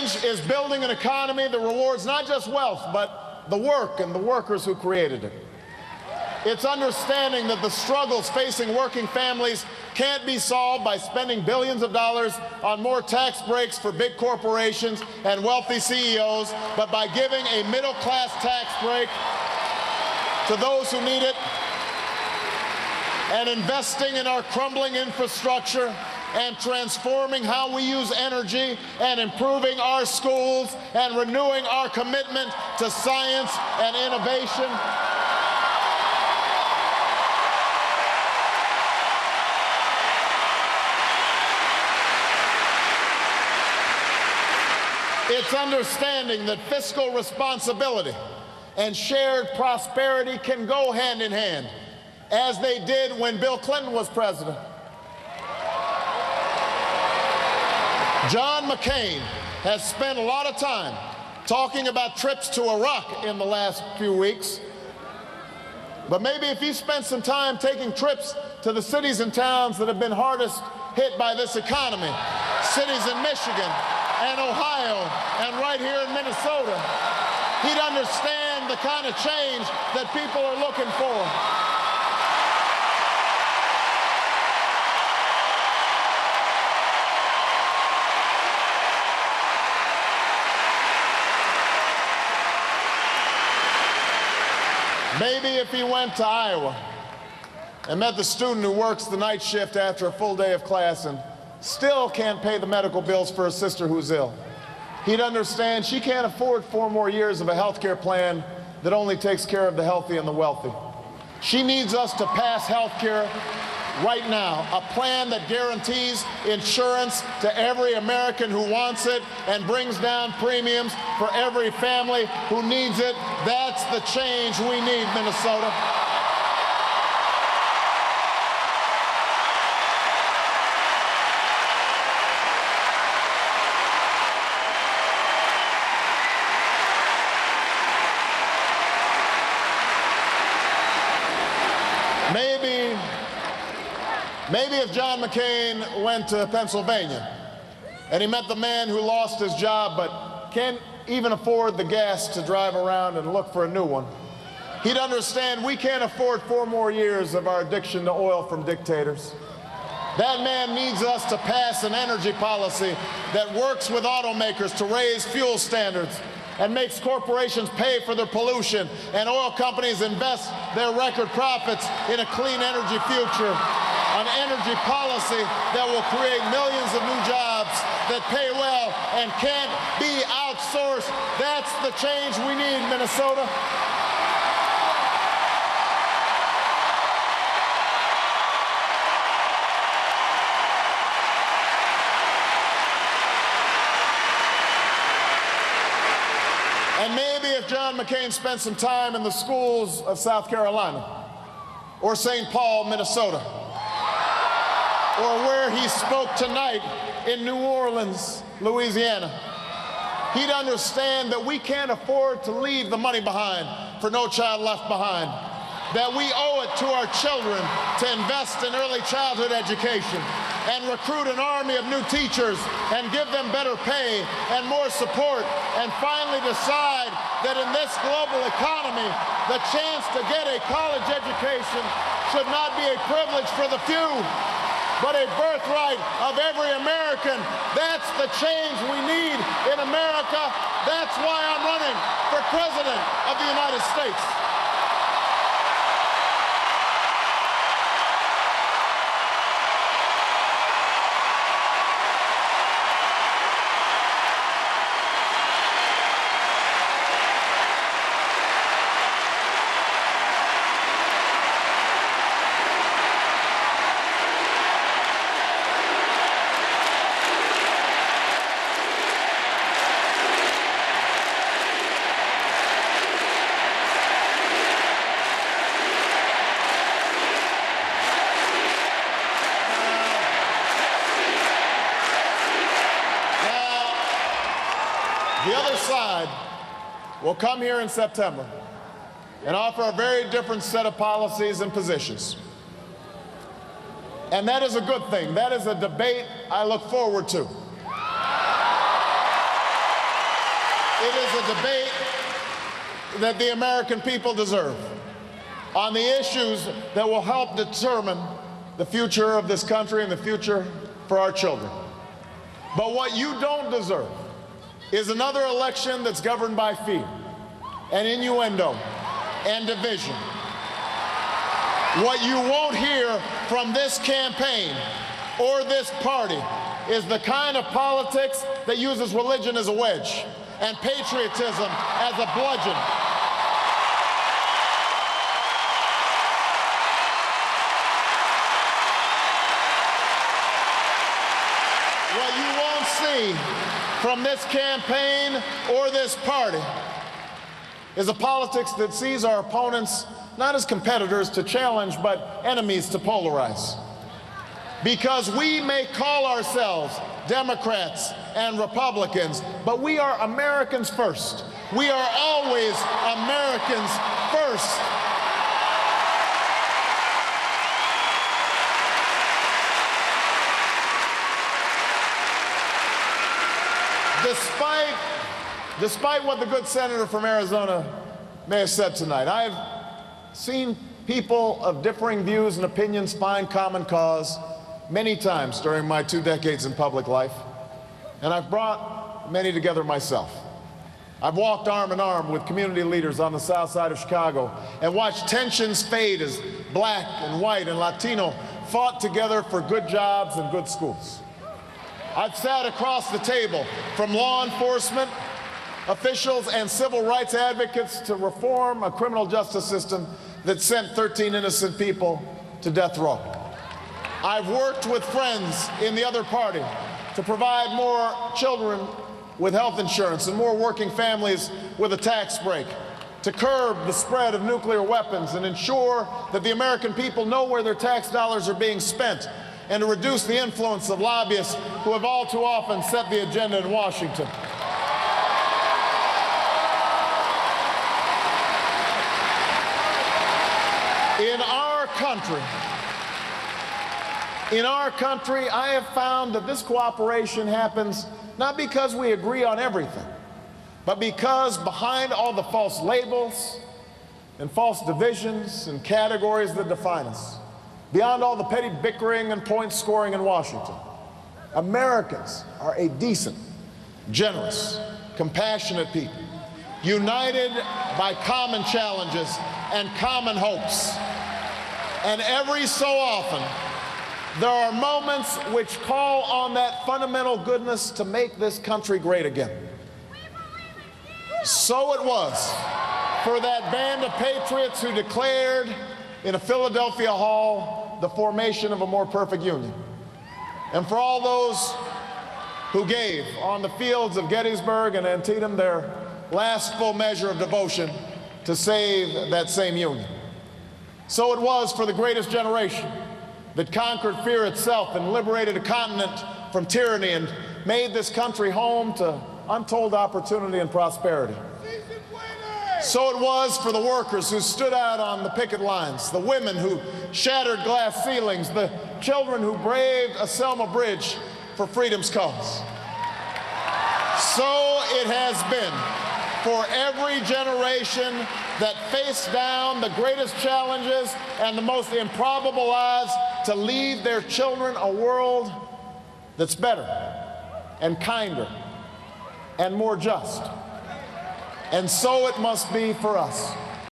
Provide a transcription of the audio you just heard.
change is building an economy that rewards not just wealth, but the work and the workers who created it. It's understanding that the struggles facing working families can't be solved by spending billions of dollars on more tax breaks for big corporations and wealthy CEOs, but by giving a middle-class tax break to those who need it, and investing in our crumbling infrastructure, and transforming how we use energy, and improving our schools, and renewing our commitment to science and innovation. It's understanding that fiscal responsibility and shared prosperity can go hand in hand, as they did when Bill Clinton was president. John McCain has spent a lot of time talking about trips to Iraq in the last few weeks. But maybe if he spent some time taking trips to the cities and towns that have been hardest hit by this economy, cities in Michigan and Ohio and right here in Minnesota, he'd understand the kind of change that people are looking for. Maybe if he went to Iowa and met the student who works the night shift after a full day of class and still can't pay the medical bills for a sister who's ill, he'd understand she can't afford 4 more years of a health care plan that only takes care of the healthy and the wealthy. She needs us to pass health care right now, a plan that guarantees insurance to every American who wants it and brings down premiums for every family who needs it. That's the change we need, Minnesota. Maybe if John McCain went to Pennsylvania and he met the man who lost his job but can't even afford the gas to drive around and look for a new one, he'd understand we can't afford 4 more years of our addiction to oil from dictators. That man needs us to pass an energy policy that works with automakers to raise fuel standards and makes corporations pay for their pollution and oil companies invest their record profits in a clean energy future. An energy policy that will create millions of new jobs that pay well and can't be outsourced. That's the change we need, Minnesota. And maybe if John McCain spent some time in the schools of South Carolina or St. Paul, Minnesota, or where he spoke tonight in New Orleans, Louisiana, he'd understand that we can't afford to leave the money behind for No Child Left Behind, that we owe it to our children to invest in early childhood education and recruit an army of new teachers and give them better pay and more support, and finally decide that in this global economy, the chance to get a college education should not be a privilege for the few, but a birthright of every American. That's the change we need in America. That's why I'm running for President of the United States. The other side will come here in September and offer a very different set of policies and positions. And that is a good thing. That is a debate I look forward to. It is a debate that the American people deserve on the issues that will help determine the future of this country and the future for our children. But what you don't deserve is another election that's governed by fear and innuendo and division. What you won't hear from this campaign or this party is the kind of politics that uses religion as a wedge and patriotism as a bludgeon. What you won't see from this campaign or this party is a politics that sees our opponents not as competitors to challenge, but enemies to polarize. Because we may call ourselves Democrats and Republicans, but we are Americans first. We are always Americans first. Despite what the good senator from Arizona may have said tonight, I've seen people of differing views and opinions find common cause many times during my 2 decades in public life, and I've brought many together myself. I've walked arm in arm with community leaders on the south side of Chicago and watched tensions fade as black and white and Latino fought together for good jobs and good schools. I've sat across the table from law enforcement officials and civil rights advocates to reform a criminal justice system that sent 13 innocent people to death row. I've worked with friends in the other party to provide more children with health insurance and more working families with a tax break, to curb the spread of nuclear weapons and ensure that the American people know where their tax dollars are being spent, and to reduce the influence of lobbyists who have all too often set the agenda in Washington. In our country, I have found that this cooperation happens not because we agree on everything, but because behind all the false labels and false divisions and categories that define us, beyond all the petty bickering and point scoring in Washington, Americans are a decent, generous, compassionate people, united by common challenges and common hopes. And every so often, there are moments which call on that fundamental goodness to make this country great again. So it was for that band of patriots who declared in a Philadelphia hall the formation of a more perfect union. And for all those who gave on the fields of Gettysburg and Antietam their last full measure of devotion to save that same union. So it was for the greatest generation that conquered fear itself and liberated a continent from tyranny and made this country home to untold opportunity and prosperity. So it was for the workers who stood out on the picket lines, the women who shattered glass ceilings, the children who braved a Selma Bridge for freedom's cause. So it has been for every generation that faced down the greatest challenges and the most improbable odds to leave their children a world that's better and kinder and more just. And so it must be for us.